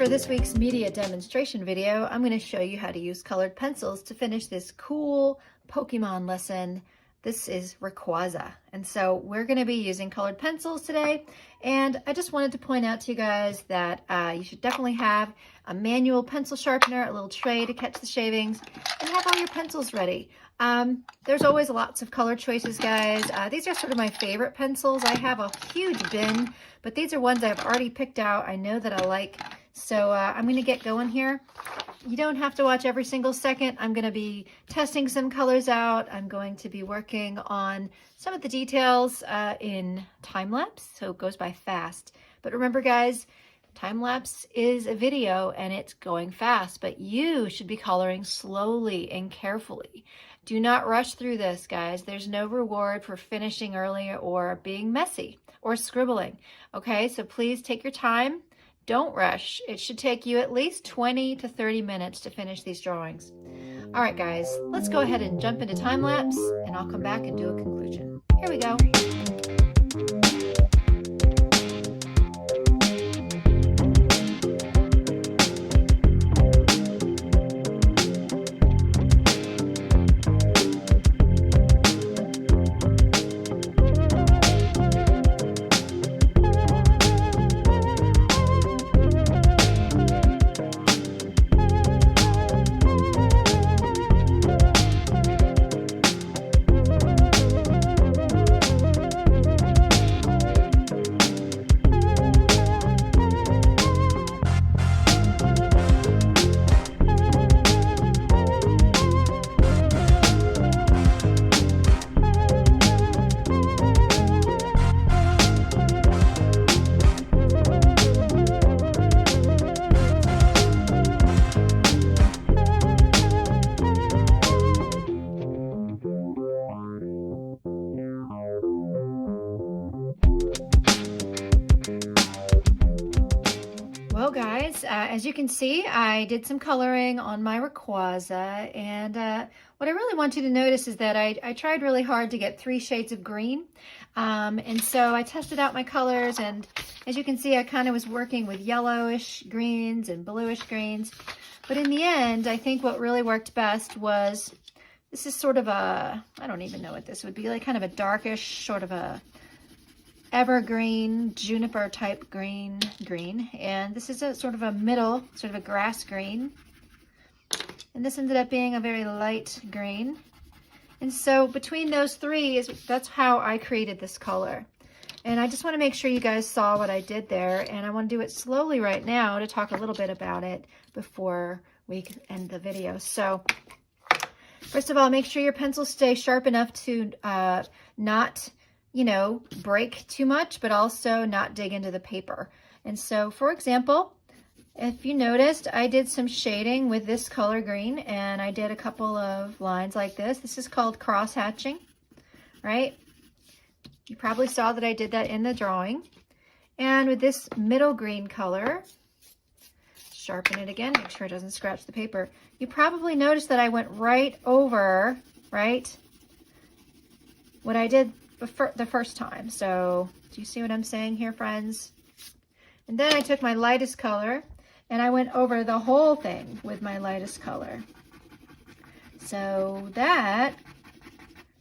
For this week's media demonstration video, I'm going to show you how to use colored pencils to finish this cool Pokemon lesson. This is Rayquaza, and so we're going to be using colored pencils today. And I just wanted to point out to you guys that you should definitely have a manual pencil sharpener, a little tray to catch the shavings, and have all your pencils ready. There's always lots of color choices, guys. These are sort of my favorite pencils. I have a huge bin, but these are ones I've already picked out. I know that I like. So I'm going to get going here. You don't have to watch every single second. I'm going to be testing some colors out. I'm going to be working on some of the details in time lapse, so it goes by fast. But remember, guys, time lapse is a video and it's going fast, but you should be coloring slowly and carefully. Do not rush through this, guys. There's no reward for finishing early or being messy or scribbling. Okay, so please take your time. Don't rush. It should take you at least 20 to 30 minutes to finish these drawings. All right, guys, let's go ahead and jump into time lapse, and I'll come back and do a conclusion. Here we go. Well, guys, as you can see, I did some coloring on my Rayquaza, and what I really want you to notice is that I tried really hard to get 3 shades of green, and so I tested out my colors, and as you can see, I kind of was working with yellowish greens and bluish greens, but in the end, I think what really worked best was, this is sort of a, I don't even know what this would be, like kind of a darkish, sort of a evergreen, juniper type green, and this is a sort of a middle, sort of a grass green, and this ended up being a very light green. And so between those three, that's how I created this color. And I just want to make sure you guys saw what I did there, and I want to do it slowly right now to talk a little bit about it before we end the video. So first of all, make sure your pencils stay sharp enough to not, you know, break too much, but also not dig into the paper. And so, for example, if you noticed, I did some shading with this color green, and I did a couple of lines like this. This is called cross hatching, right? You probably saw that I did that in the drawing. And with this middle green color, sharpen it again, make sure it doesn't scratch the paper. You probably noticed that I went right over, right, what I did the first time. So do you see what I'm saying here, friends? And then I took my lightest color and I went over the whole thing with my lightest color. So that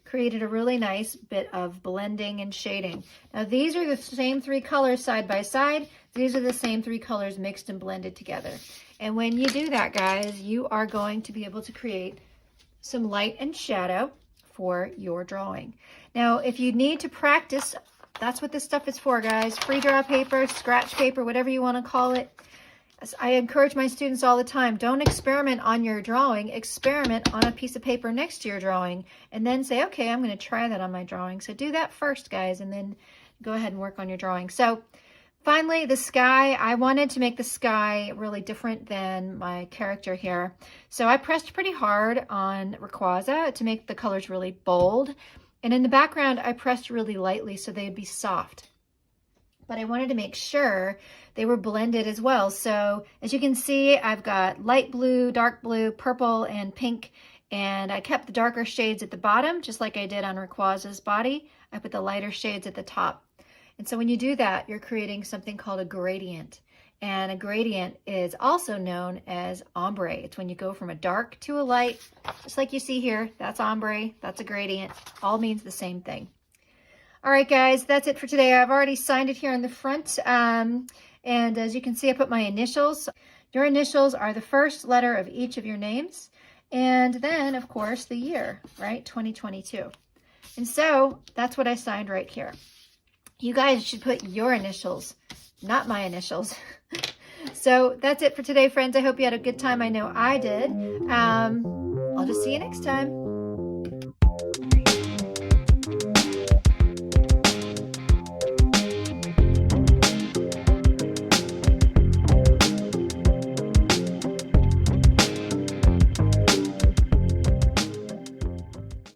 created a really nice bit of blending and shading. Now these are the same 3 colors side by side. These are the same 3 colors mixed and blended together. And when you do that, guys, you are going to be able to create some light and shadow for your drawing. Now, if you need to practice, that's what this stuff is for, guys. Free draw paper, scratch paper, whatever you want to call it. As I encourage my students all the time, don't experiment on your drawing, experiment on a piece of paper next to your drawing, and then say, okay, I'm going to try that on my drawing. So do that first, guys, and then go ahead and work on your drawing. So finally, the sky. I wanted to make the sky really different than my character here. So I pressed pretty hard on Rayquaza to make the colors really bold. And in the background, I pressed really lightly so they'd be soft. But I wanted to make sure they were blended as well. So as you can see, I've got light blue, dark blue, purple, and pink. And I kept the darker shades at the bottom, just like I did on Rayquaza's body. I put the lighter shades at the top. And so when you do that, you're creating something called a gradient. And a gradient is also known as ombre. It's when you go from a dark to a light, just like you see here. That's ombre, that's a gradient. All means the same thing. All right, guys, that's it for today. I've already signed it here on the front. And as you can see, I put my initials. Your initials are the first letter of each of your names. And then, of course, the year, right? 2022. And so that's what I signed right here. You guys should put your initials, not my initials. So that's it for today, friends. I hope you had a good time. I know I did. I'll just see you next time.